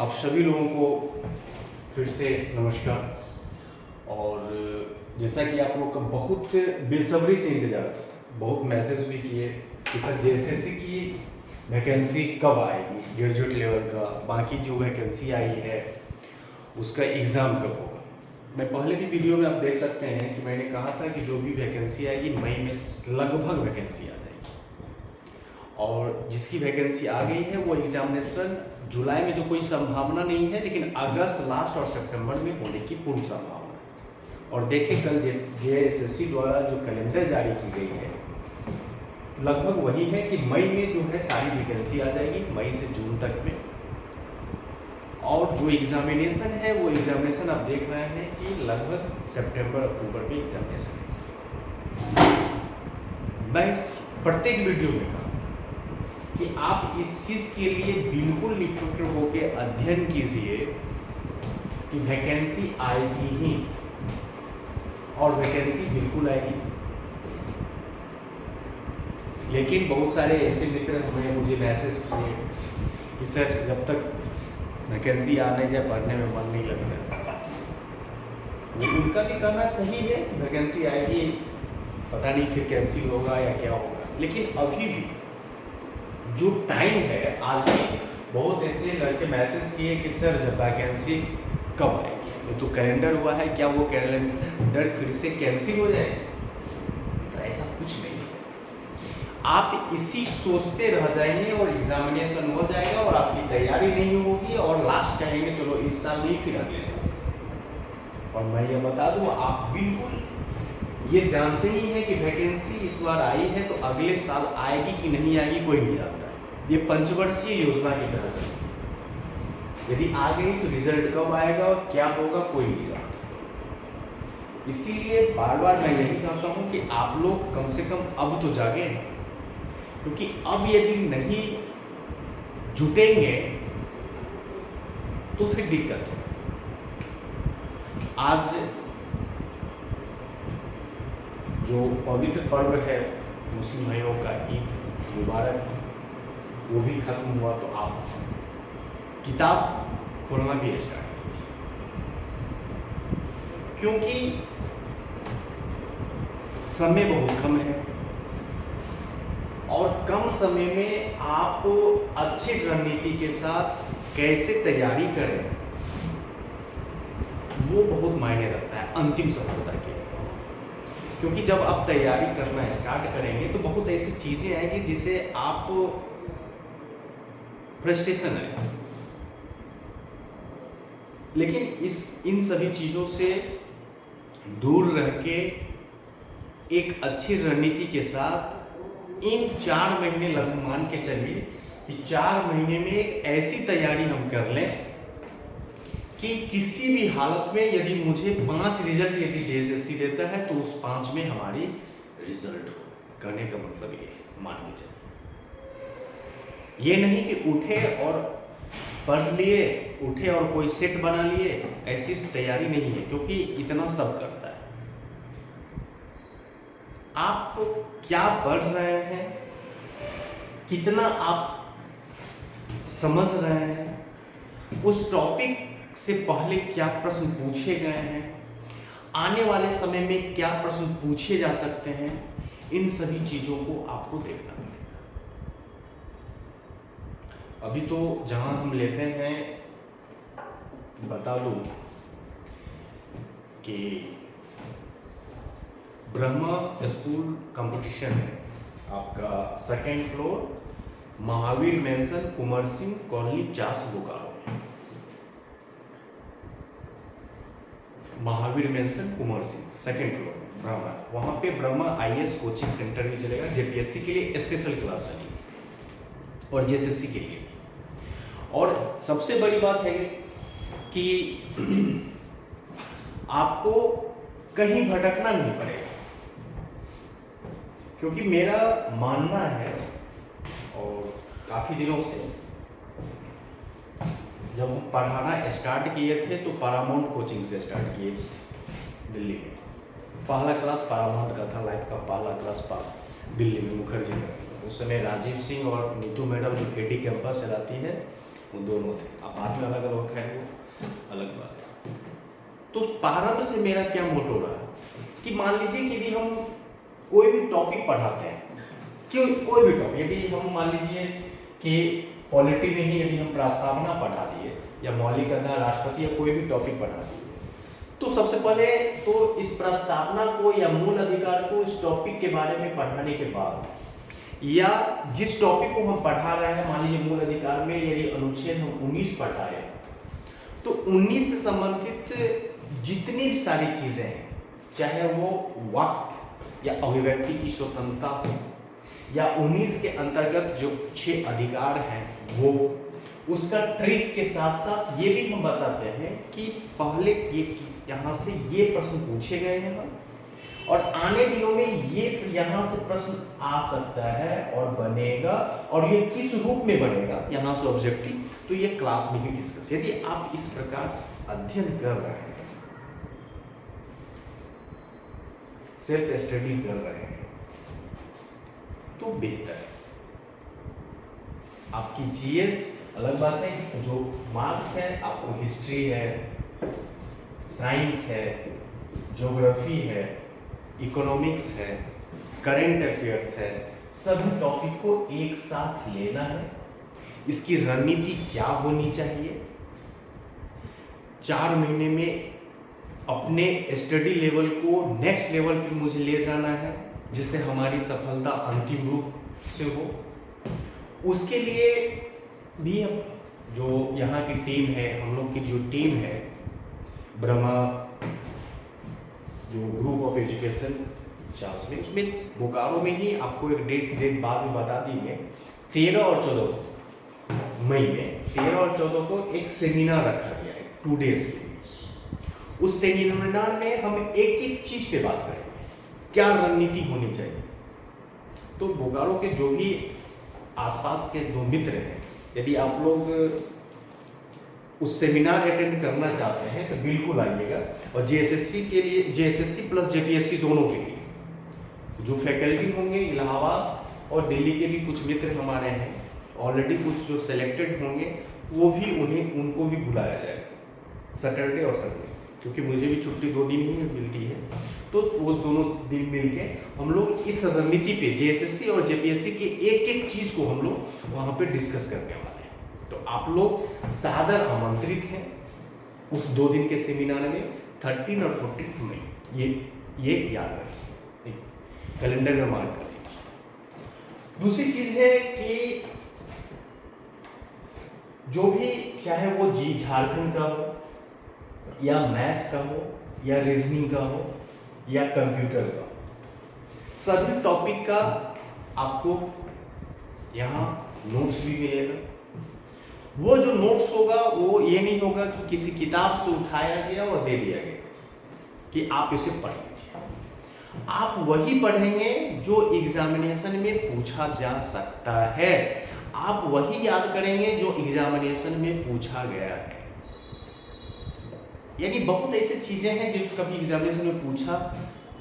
आप सभी लोगों को फिर से नमस्कार। और जैसा कि आप लोग का बहुत बेसब्री से इंतजार था, बहुत मैसेज भी किए कि सर जेएसएससी की वैकेंसी कब आएगी, ग्रेजुएट लेवल का बाकी जो वैकेंसी आई है उसका एग्ज़ाम कब होगा। मैं पहले भी वीडियो में आप देख सकते हैं कि मैंने कहा था कि जो भी वैकेंसी आएगी मई में लगभग वैकेंसी आ जाएगी, और जिसकी वैकेंसी आ गई है वो एग्जामिनेशन जुलाई में तो कोई संभावना नहीं है, लेकिन अगस्त लास्ट और सितंबर में होने की पूर्ण संभावना है। और देखें कल जेएसएससी द्वारा जो कैलेंडर जारी की गई है लगभग वही है कि मई में जो है सारी वैकेंसी आ जाएगी, मई से जून तक में। और जो एग्जामिनेशन है वो एग्जामिनेशन आप देख रहे हैं कि लगभग सितंबर अक्टूबर में एग्जामिनेशन है। मैं प्रत्येक वीडियो में कहा कि आप इस चीज़ के लिए बिल्कुल निफिक्र होकर अध्ययन कीजिए कि वैकेंसी आएगी ही, और वैकेंसी बिल्कुल आएगी। लेकिन बहुत सारे ऐसे मित्र हमें मुझे मैसेज किए कि सर जब तक वैकेंसी आ नहीं जाए पढ़ने में मन नहीं लगता। उनका भी कहना सही है, वैकेंसी आएगी, पता नहीं फिर कैंसिल होगा या क्या होगा। लेकिन अभी भी जो टाइम है, आज भी बहुत ऐसे लड़के मैसेज किए कि सर जब वैकेंसी कब आएगी, ये तो कैलेंडर हुआ है, क्या वो कैलेंडर फिर से कैंसिल हो जाएगा? तो ऐसा कुछ नहीं है। आप इसी सोचते रह जाएंगे और एग्जामिनेशन हो जाएगा और आपकी तैयारी नहीं होगी, और लास्ट कहेंगे चलो इस साल नहीं फिर अगले साल। और मैं ये बता दूं, आप बिल्कुल ये जानते ही हैं कि वैकेंसी इस बार आई है तो अगले साल आएगी कि नहीं आएगी कोई नहीं जानता है। ये पंचवर्षीय योजना की तरह चलती है, यदि आ गई तो रिजल्ट कब आएगा और क्या होगा कोई नहीं जानता। इसीलिए बार बार मैं यही कहता हूँ कि आप लोग कम से कम अब तो जागे, क्योंकि अब यदि नहीं जुटेंगे तो फिर दिक्कत है। आज जो पवित्र पर्व है मुस्लिम भाइयों का, ईद मुबारक, वो भी खत्म हुआ, तो आप किताब खोलना भी स्टार्ट कीजिए, क्योंकि समय बहुत कम है और कम समय में आप अच्छी रणनीति के साथ कैसे तैयारी करें वो बहुत मायने रखता है अंतिम सफलता के लिए। क्योंकि जब आप तैयारी करना स्टार्ट करेंगे तो बहुत ऐसी चीज़ें आएंगी जिसे आप फ्रस्ट्रेशन है, लेकिन इन सभी चीज़ों से दूर रह के एक अच्छी रणनीति के साथ इन 4 महीने मान के चलिए कि 4 महीने में एक ऐसी तैयारी हम कर लें कि किसी भी हालत में यदि मुझे 5 रिजल्ट यदि जेएसएससी देता है तो उस 5 में हमारी रिजल्ट हो। कहने का मतलब ये मान के चलिए, ये नहीं कि उठे और पढ़ लिए, उठे और कोई सेट बना लिए, ऐसी तैयारी नहीं है, क्योंकि इतना सब करता है। आप क्या पढ़ रहे हैं, कितना आप समझ रहे हैं, उस टॉपिक से पहले क्या प्रश्न पूछे गए हैं, आने वाले समय में क्या प्रश्न पूछे जा सकते हैं, इन सभी चीजों को आपको देखना पड़ेगा। अभी तो जहां हम लेते हैं, बता दूं कि ब्रह्मा स्कूल कंपटीशन है आपका 2nd floor, Mahavir mention, Kunwar Singh colony, Chas, Bokaro. Mahavir mention, Kunwar Singh, 2nd floor में ब्रह्मा। वहाँ पे ब्रह्मा आईएएस कोचिंग सेंटर भी चलेगा, जेपीएससी के लिए स्पेशल क्लास चलेगी और जेएसएससी के लिए भी। और सबसे बड़ी बात है कि आपको कहीं भटकना नहीं पड़ेगा, क्योंकि मेरा मानना है, और काफ़ी दिनों से जब हम पढ़ाना स्टार्ट किए थे तो पैरामाउंट कोचिंग से स्टार्ट किए थे दिल्ली में। पहला क्लास पैरामाउंट का था, लाइफ का पहला क्लास दिल्ली में मुखर्जी का। उस समय राजीव सिंह और नीतू मैडम जो केडी कैंपस चलाती है वो दोनों थे। अब बाद में अलग अलग है, वो अलग बात है। तो प्रारंभ से मेरा क्या मोटो रहा कि मान लीजिए कि यदि हम कोई भी टॉपिक पढ़ाते हैं, कि कोई भी टॉपिक, यदि हम मान लीजिए कि पॉलिटी में ही यदि हम प्रस्तावना पढ़ा दिए या मौलिक अधिकार, राष्ट्रपति या कोई भी टॉपिक पढ़ा दिए, तो सबसे पहले तो इस प्रस्तावना को या मूल अधिकार को इस टॉपिक के बारे में पढ़ाने के बाद, या जिस टॉपिक को हम पढ़ा रहे हैं, मान लीजिए मूल अधिकार में यदि अनुच्छेद हम 19 पढ़ाए, तो 19 से संबंधित जितनी भी सारी चीजें हैं, चाहे वो वाक्य या अभिव्यक्ति की स्वतंत्रता हो, या 19 के अंतर्गत जो 6 अधिकार हैं वो, उसका ट्रिक के साथ साथ ये भी हम बताते हैं कि पहले ये यहाँ से ये प्रश्न पूछे गए हैं और आने दिनों में ये यहाँ से प्रश्न आ सकता है और बनेगा, और ये किस रूप में बनेगा यहाँ से ऑब्जेक्टिव, तो ये क्लास में ही डिस्कस। यदि आप इस प्रकार अध्ययन कर रहे हैं, सेल्फ स्टडी कर रहे हैं, तो बेहतर है। आपकी जीएस अलग बात है कि जो मार्क्स है, आपको हिस्ट्री है, साइंस है, ज्योग्राफी है, इकोनॉमिक्स है, करंट अफेयर्स है, सभी टॉपिक को एक साथ लेना है। इसकी रणनीति क्या होनी चाहिए, 4 महीने में अपने स्टडी लेवल को नेक्स्ट लेवल पे मुझे ले जाना है, जिससे हमारी सफलता अंतिम रूप से हो। उसके लिए भी हम जो यहाँ की टीम है, हम लोग की जो टीम है ब्रह्मा, जो ग्रुप ऑफ एजुकेशन चार्ज में, उसमें बोकारो में ही आपको एक डेट बाद में बता दी है, 13 और 14 मई में 13 और 14 को एक सेमिनार रखा गया है 2 डेज के लिए। उस सेमिनार में हम एक एक चीज पे बात करेंगे, क्या रणनीति होनी चाहिए। तो बोकारो के जो भी आसपास के जो मित्र हैं, यदि आप लोग उस सेमिनार अटेंड करना चाहते हैं तो बिल्कुल आइएगा। और जेएसएससी के लिए, जेएसएससी प्लस जेपीएससी दोनों के लिए जो फैकल्टी होंगे, इलाहाबाद और दिल्ली के भी कुछ मित्र हमारे हैं, ऑलरेडी कुछ जो सिलेक्टेड होंगे वो भी उनको भी बुलाया जाएगा सैटरडे और संडे, क्योंकि मुझे भी छुट्टी 2 दिन ही मिलती है। तो उस दोनों दिन मिलके हम लोग इस रणनीति पे जेएसएससी और जेपीएससी के एक एक चीज को हम लोग वहाँ पे डिस्कस करने वाले हैं। तो आप लोग सादर आमंत्रित हैं उस 2 दिन के सेमिनार में, 13 और 14 मई। ये याद रखिए, कैलेंडर में मार्क कर लीजिए। दूसरी चीज है कि जो भी, चाहे वो झारखंड का हो या मैथ का हो या रीजनिंग का हो या कंप्यूटर का, सभी टॉपिक का आपको यहाँ नोट्स भी मिलेगा। वो जो नोट्स होगा वो ये नहीं होगा कि किसी किताब से उठाया गया और दे दिया गया कि आप इसे पढ़ लीजिए। आप वही पढ़ेंगे जो एग्जामिनेशन में पूछा जा सकता है, आप वही याद करेंगे जो एग्जामिनेशन में पूछा गया है। यानी बहुत ऐसी चीजें हैं जो कभी एग्जामिनेशन में पूछा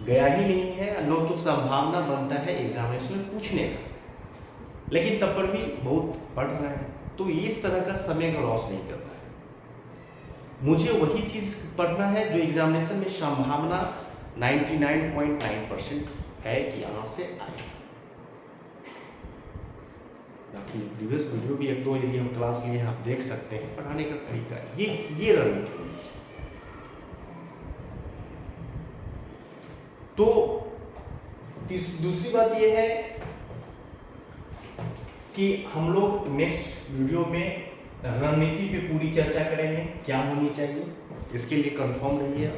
गया ही नहीं है, नो तो संभावना बनता है एग्जामिनेशन में पूछने का, लेकिन तब पर भी बहुत पढ़ रहे हैं। तो इस तरह का समय का लॉस नहीं करना है। मुझे वही चीज पढ़ना है जो एग्जामिनेशन में संभावना 99.9% है कि यहाँ से आए। बाकी प्रीवियस वीडियो भी 1-2 यदि हम क्लास लिए आप देख सकते हैं, पढ़ाने का तरीका ये रणनीति होनी चाहिए। तो दूसरी बात यह है कि हम लोग नेक्स्ट वीडियो में रणनीति पे पूरी चर्चा करेंगे, क्या होनी चाहिए, इसके लिए कंफर्म रहिए।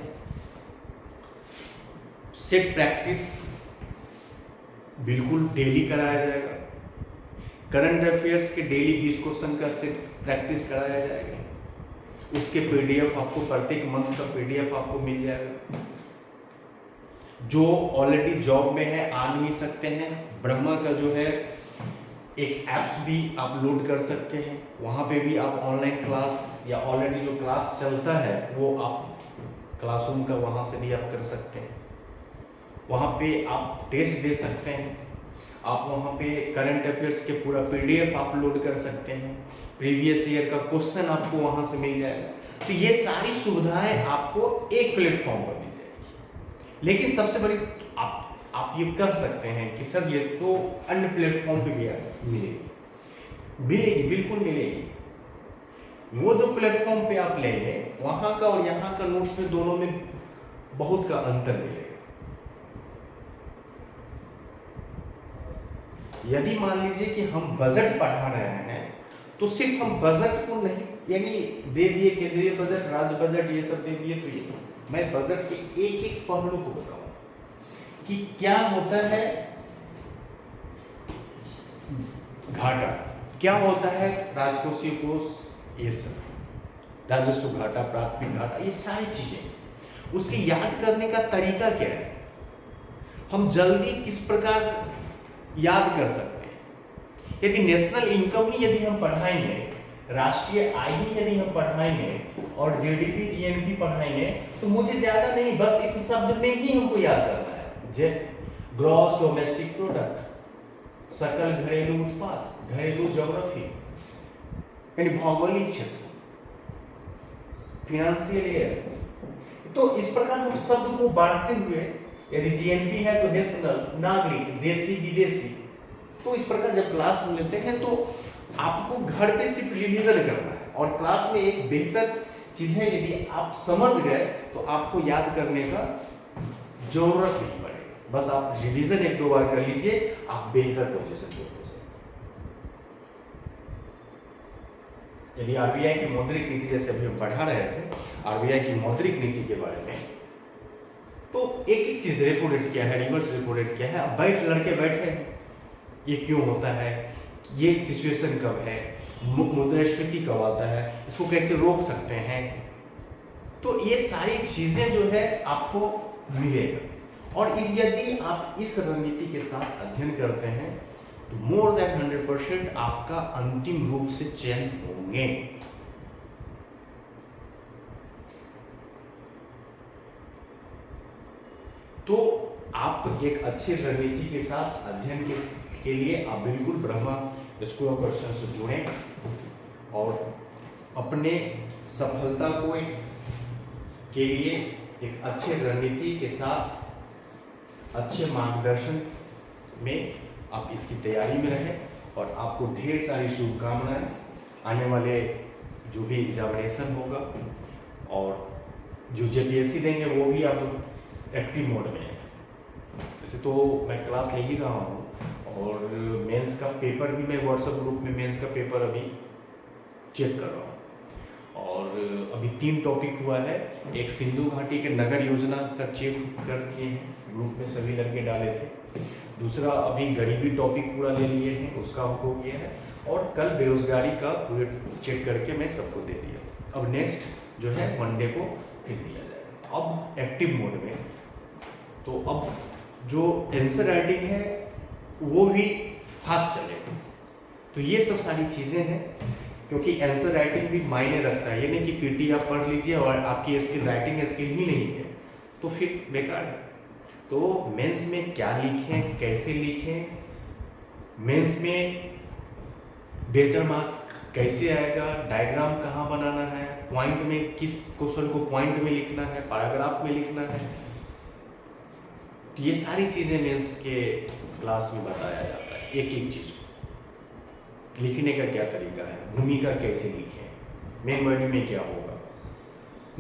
सेट प्रैक्टिस बिल्कुल डेली कराया जाएगा। करंट अफेयर्स के डेली 20 क्वेश्चन का सेट प्रैक्टिस कराया जाएगा। उसके पीडीएफ आपको प्रत्येक मंथ का पीडीएफ आपको मिल जाएगा। जो ऑलरेडी जॉब में है, आ नहीं सकते हैं, ब्रह्मा का जो है एक ऐप्स भी आप लोड कर सकते हैं, वहाँ पे भी आप ऑनलाइन क्लास या ऑलरेडी जो क्लास चलता है वो आप क्लासरूम का वहाँ से भी आप कर सकते हैं। वहाँ पे आप टेस्ट दे सकते हैं। आप वहाँ पे करंट अफेयर्स के पूरा PDF अपलोड कर सकते हैं, प्रीवियस ईयर का क्वेश्चन आपको वहाँ से मिल जाएगा। तो ये सारी सुविधाएं आपको एक प्लेटफॉर्म पर मिल जाएगी। लेकिन सबसे बड़ी आप ये कर सकते हैं कि सर ये तो अन्य प्लेटफॉर्म पे भी मिलेगी, बिल्कुल मिलेगी। वो जो प्लेटफॉर्म पे आप लेंगे वहाँ का और यहाँ का नोट्स में दोनों में बहुत का अंतर मिलेगा। यदि मान लीजिए कि हम बजट पढ़ा रहे हैं तो सिर्फ हम बजट को नहीं, यानी दे दिए केंद्रीय बजट, राज्य बजट, ये सब दे दिए, तो ये मैं बजट के एक एक पहलू को बताऊं कि क्या होता है घाटा, क्या होता है राजकोषीय कोष, ये सब राजस्व घाटा, प्राथमिक घाटा, ये सारी चीजें उसके याद करने का तरीका क्या है, हम जल्दी किस प्रकार याद कर सकते हैं। यदि नेशनल इनकम ही यदि हम पढ़ाएंगे, राष्ट्रीय आय ही यदि हम पढ़ाएंगे और GDP GNP पढ़ाएंगे तो मुझे ज्यादा नहीं, बस इस शब्द में ही हमको याद करना है। ग्रॉस डोमेस्टिक प्रोडक्ट, सकल घरेलू उत्पाद, घरेलू ज्योग्राफी यानी भौगोलिक क्षेत्र, फिनेंशियल ईयर। तो इस प्रकार हम शब्द को बांटते हुए, यदि GNP है तो नेशनल, नागरिक, देशी, विदेशी, तो इस प्रकार जब क्लास में लेते हैं तो आपको घर पे सिर्फ रिवीजन करना है। और क्लास में एक बेहतर चीज है, यदि आप समझ गए तो आपको याद करने का जरूरत नहीं पड़ेगा, बस आप रिवीजन एक दो बार कर लीजिए, आप बेहतर पोजीशन पे हो जाए। यदि RBI की मौद्रिक नीति, जैसे अभी हम पढ़ा रहे थे RBI की मौद्रिक नीति के बारे में, तो एक एक चीज रेपो रेट क्या है, रिवर्स रेपो रेट क्या है, अब लड़के बैठे, ये क्यों होता है, ये सिचुएशन कब है, मुद्रास्फीति कब आता है, इसको कैसे रोक सकते हैं, तो ये सारी चीजें जो है आपको मिलेगा। और यदि आप इस रणनीति के साथ अध्ययन करते हैं तो मोर देन 100% आपका अंतिम रूप से चयन होंगे। तो आप एक अच्छी रणनीति के साथ अध्ययन के लिए आप बिल्कुल ब्रह्मा स्कूल ऑफ क्वेश्चन से जुड़ें और अपने सफलता को के लिए एक अच्छे रणनीति के साथ अच्छे मार्गदर्शन में आप इसकी तैयारी में रहें। और आपको ढेर सारी शुभकामनाएं, आने वाले जो भी एग्जामिनेशन होगा और जो JPSC देंगे वो भी आप एक्टिव मोड में है। वैसे तो मैं क्लास ले ही रहा हूँ और मेंस का पेपर भी मैं व्हाट्सएप ग्रुप में मेंस का पेपर अभी चेक कर रहा हूँ। और अभी 3 टॉपिक हुआ है, एक सिंधु घाटी के नगर योजना का चेक कर दिए हैं, ग्रुप में सभी लड़के डाले थे। दूसरा अभी गरीबी टॉपिक पूरा ले लिए हैं, उसका हो गया है। और कल बेरोजगारी का पूरे चेक करके मैं सबको दे दिया। अब नेक्स्ट जो है मंडे को फिर दिया जाएगा। अब एक्टिव मोड में, तो अब जो आंसर राइटिंग है वो भी फास्ट चलेगा। तो ये सब सारी चीज़ें हैं, क्योंकि आंसर राइटिंग भी मायने रखता है। ये नहीं कि PT आप पढ़ लीजिए और आपकी स्किल राइटिंग स्किल ही नहीं है तो फिर बेकार है। तो मेंस में क्या लिखें, कैसे लिखें, मेंस में बेहतर मार्क्स कैसे आएगा, डायग्राम कहाँ बनाना है, पॉइंट में किस क्वेश्चन को पॉइंट में लिखना है, पैराग्राफ में लिखना है, तो ये सारी चीज़ें मेंस के क्लास में बताया जाता है। एक एक चीज़ को लिखने का क्या तरीका है, भूमिका कैसे लिखें, मेन बॉडी में क्या होगा,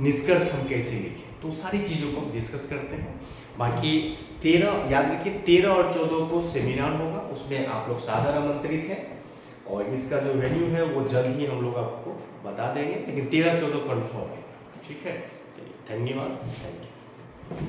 निष्कर्ष हम कैसे लिखें, तो सारी चीज़ों को हम डिस्कस करते हैं। बाकी 13 याद रखिए, 13 और 14 को सेमिनार होगा, उसमें आप लोग सादर आमंत्रित हैं। और इसका जो वेन्यू है वो जल्द ही हम लोग आपको बता देंगे, लेकिन 13-14 कन्फर्म है। ठीक है, धन्यवाद, थैंक यू।